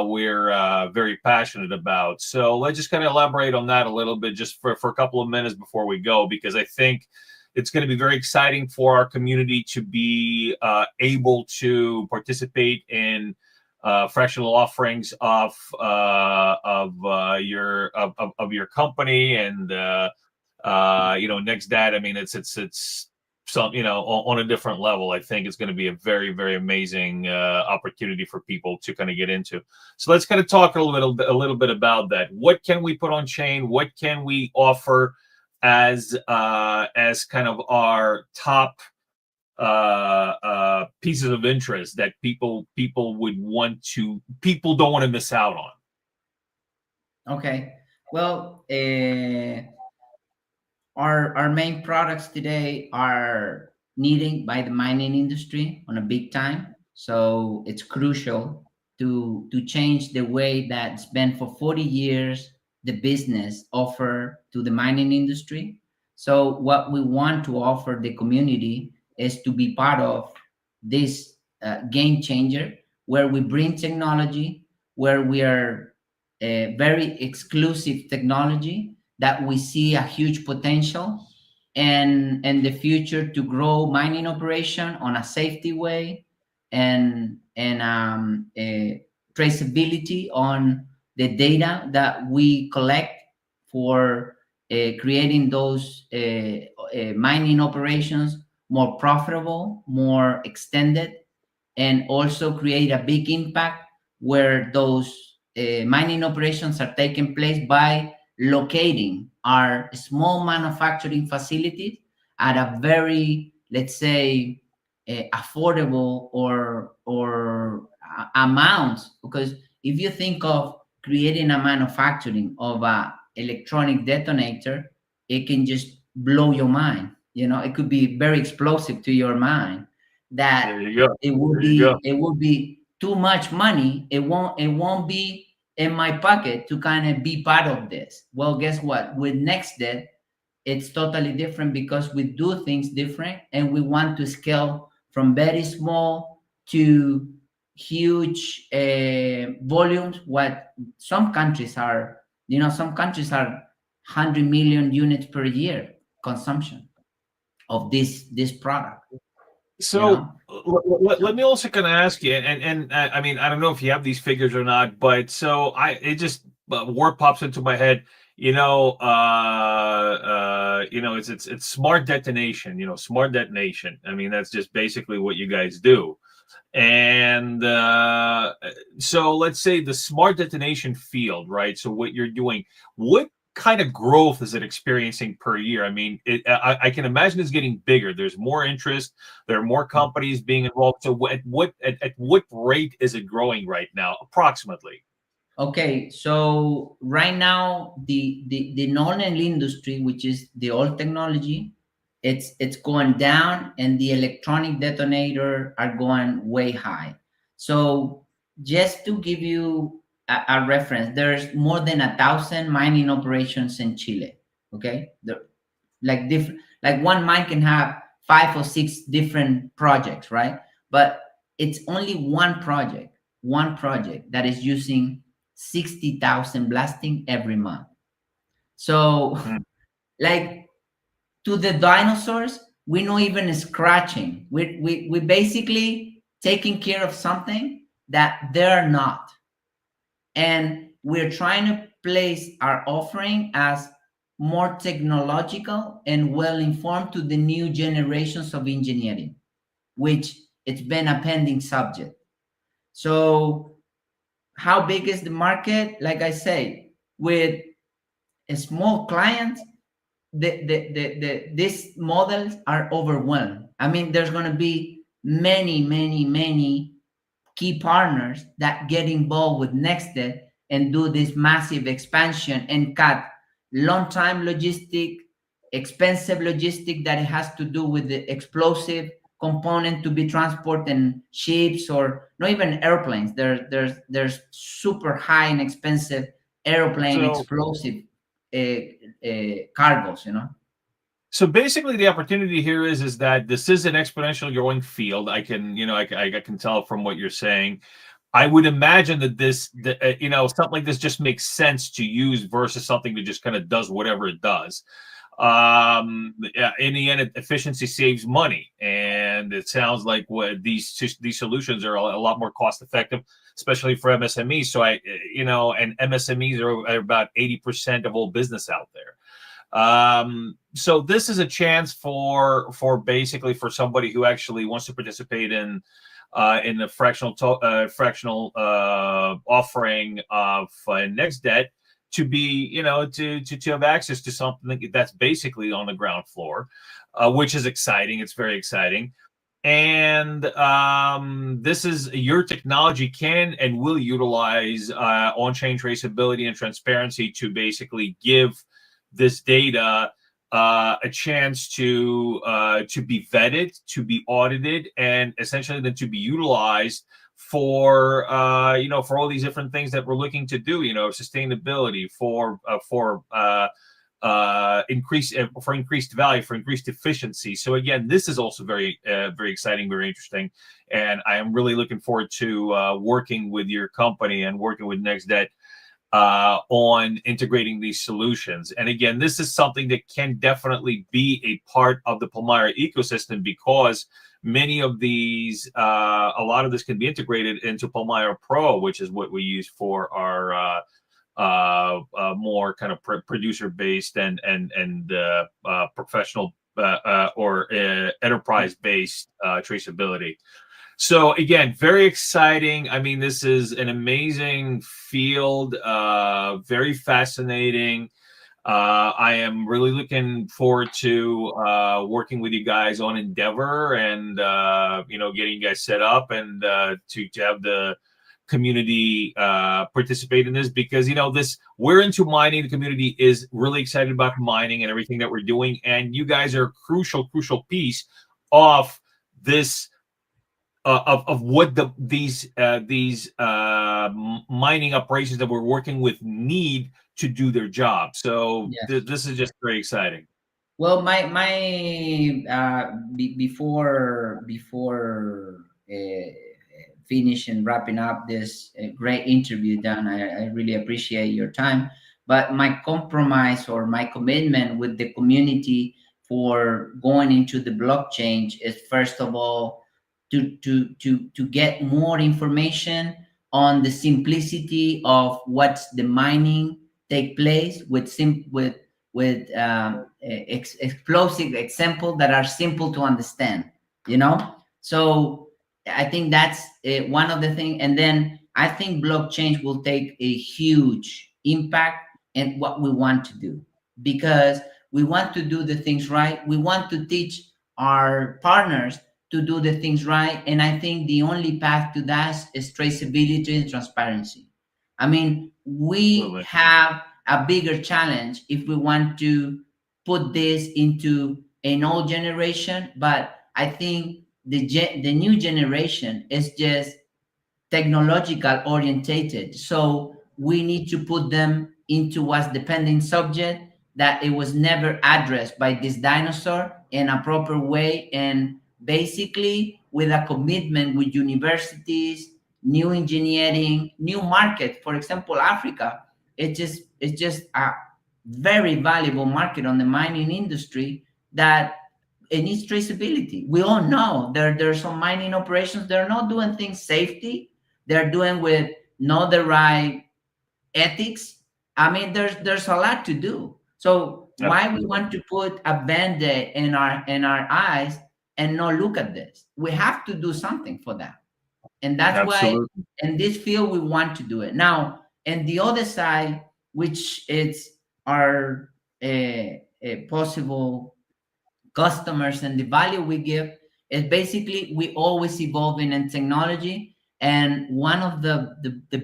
we're very passionate about. So let's just kind of elaborate on that a little bit just for a couple of minutes before we go, because I think it's going to be very exciting for our community to be able to participate in fractional offerings of your company and NextDet. I mean, it's some, on a different level. I think it's going to be a very, very amazing opportunity for people to kind of get into. So let's kind of talk a little bit about that. What can we put on chain? What can we offer as kind of our top pieces of interest that people don't want to miss out on? Okay. Well, our main products today are needed by the mining industry on a big time. So it's crucial to change the way that's been for 40 years, the business offer to the mining industry. So what we want to offer the community is to be part of this game changer, where we bring technology, where we are a very exclusive technology that we see a huge potential and the future to grow mining operation on a safety way and traceability on the data that we collect for creating those mining operations more profitable, more extended, and also create a big impact where those mining operations are taking place by locating our small manufacturing facilities at a very, let's say, affordable or amounts. Because if you think of creating a manufacturing of a electronic detonator, it can just blow your mind. It could be very explosive to your mind. That There you go. it would There you go. be it would be too much money. It won't be in my pocket to kind of be part of this. Well, guess what? With NextDet, it's totally different because we do things different, and we want to scale from very small to huge volumes. What some countries are, some countries are 100 million units per year consumption of this product. So let me also kind of ask you, and I mean, I don't know if you have these figures or not, but so it just word pops into my head. It's smart detonation. Smart detonation. I mean, that's just basically what you guys do. And so let's say the smart detonation field, right? So what you're doing, what kind of growth is it experiencing per year? I mean, I can imagine it's getting bigger. There's more interest. There are more companies being involved. So at what rate is it growing right now, approximately? Okay, so right now the non-oil industry, which is the old technology, it's going down, and the electronic detonator are going way high. So just to give you a reference, there's more than 1,000 mining operations in Chile. Okay, like one mine can have 5 or 6 different projects, right? But it's only one project that is using 60,000 blasting every month. So like, to the dinosaurs, we're not even scratching. We basically taking care of something that they're not. And we're trying to place our offering as more technological and well-informed to the new generations of engineering, which it's been a pending subject. So how big is the market? Like I say, with a small clients, these models are overwhelmed. I mean, there's going to be many key partners that get involved with NextDet and do this massive expansion and cut long time logistic, expensive logistic that it has to do with the explosive component to be transported in ships or not even airplanes. There's super high and expensive airplane explosive cargos. So basically, the opportunity here is that this is an exponential growing field. I can tell from what you're saying. I would imagine that something like this just makes sense to use versus something that just kind of does whatever it does. In the end, efficiency saves money, and it sounds like what these solutions are a lot more cost effective, especially for MSMEs. So and MSMEs are about 80% of all business out there. So this is a chance for basically for somebody who actually wants to participate in the fractional offering of NextDet to be, to have access to something that's basically on the ground floor, which is exciting. It's very exciting. And this is your technology can and will utilize on-chain traceability and transparency to basically give this data a chance to be vetted, to be audited, and essentially then to be utilized for for all these different things that we're looking to do. Sustainability, for increased value, for increased efficiency. So again, this is also very very exciting, very interesting, and I am really looking forward to working with your company and working with NextDet on integrating these solutions. And again, this is something that can definitely be a part of the Palmyra ecosystem, because many of these, a lot of this can be integrated into Palmyra Pro, which is what we use for our more kind of producer based and professional or enterprise based traceability. So again, very exciting. I mean, this is an amazing field, very fascinating. I am really looking forward to working with you guys on Endeavor and getting you guys set up and to have the community participate in this, because we're into mining. The community is really excited about mining and everything that we're doing, and you guys are a crucial piece of this. Of what these mining operations that we're working with need to do their job. So yes. This is just very exciting. Well, before finish and wrapping up this great interview, Dan, I really appreciate your time. But my compromise or my commitment with the community for going into the blockchain is, first of all, to get more information on the simplicity of what's the mining take place with explosive example that are simple to understand, so I think that's one of the things. And then I think blockchain will take a huge impact in what we want to do, because we want to do the things right. We want to teach our partners to do the things right. And I think the only path to that is traceability and transparency. I mean, we have a bigger challenge if we want to put this into an old generation, but I think the new generation is just technological orientated. So we need to put them into what's the pending subject that it was never addressed by this dinosaur in a proper way, and basically with a commitment with universities, new engineering, new market. For example, Africa, it's just a very valuable market on the mining industry that it needs traceability. We all know there's some mining operations, they're not doing things safety, they're doing with not the right ethics. I mean, there's a lot to do. So why we want to put a band-aid in our eyes and not look at this? We have to do something for that. And that's why in this field we want to do it. Now, and the other side, which is our possible customers and the value we give, is basically we always evolving in technology. And one of the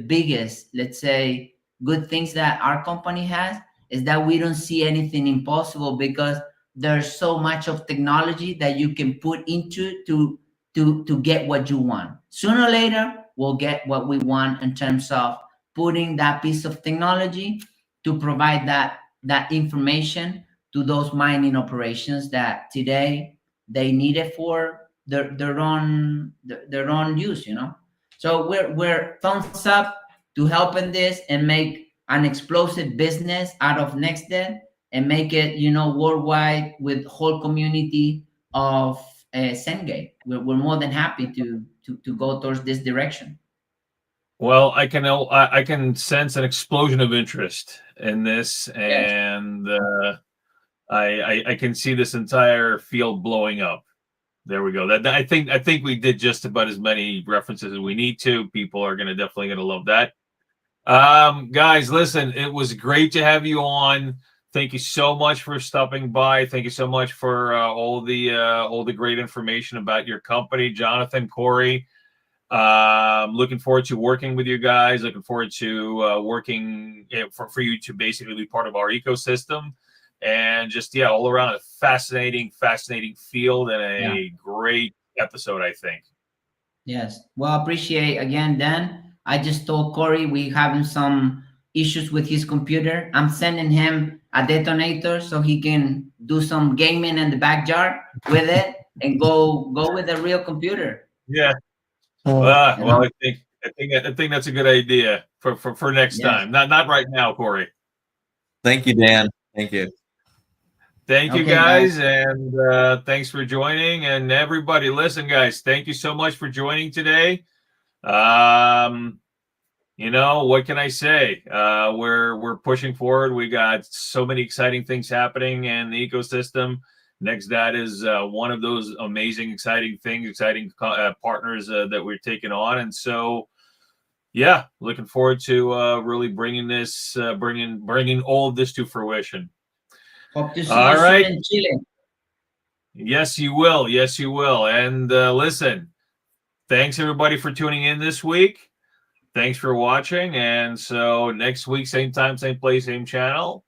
biggest, let's say, good things that our company has is that we don't see anything impossible, because there's so much of technology that you can put into to get what you want. Sooner or later, we'll get what we want in terms of putting that piece of technology to provide that information to those mining operations that today they need it for their own use, So we're thumbs up to helping this and make an explosive business out of NextDet and make it, worldwide with whole community of Cengate. We're more than happy to go towards this direction. Well, I can sense an explosion of interest in this, and I can see this entire field blowing up. There we go. That I think we did just about as many references as we need to. People are definitely gonna love that. Guys, listen, it was great to have you on. Thank you so much for stopping by. Thank you so much for all the great information about your company, Jonathan, Corey. Looking forward to working with you guys. Looking forward to working for you to basically be part of our ecosystem, and just all around a fascinating field and a great episode, I think. Yes. Well, appreciate again, Dan. I just told Corey we having some issues with his computer. I'm sending him a detonator so he can do some gaming in the backyard with it and go with a real computer. Yeah. Well, I think that's a good idea for next time. Not right now, Corey. Thank you, Dan. Thank you. Thank you, Okay, guys, and thanks for joining. And everybody, listen, guys, thank you so much for joining today. You know, what can I say? We're pushing forward. We got so many exciting things happening in the ecosystem. NextDet is one of those amazing, exciting things, exciting partners that we're taking on, and so. Yeah, looking forward to really bringing this, bringing all of this to fruition. Hope to see All you right. soon in Chile. Yes, you will. Yes, you will. And listen, thanks everybody for tuning in this week. Thanks for watching. And so next week, same time, same place, same channel.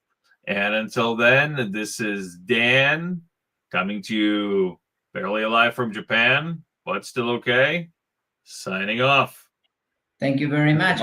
And until then, this is Dan coming to you barely alive from Japan, but still okay. Signing off. Thank you very much.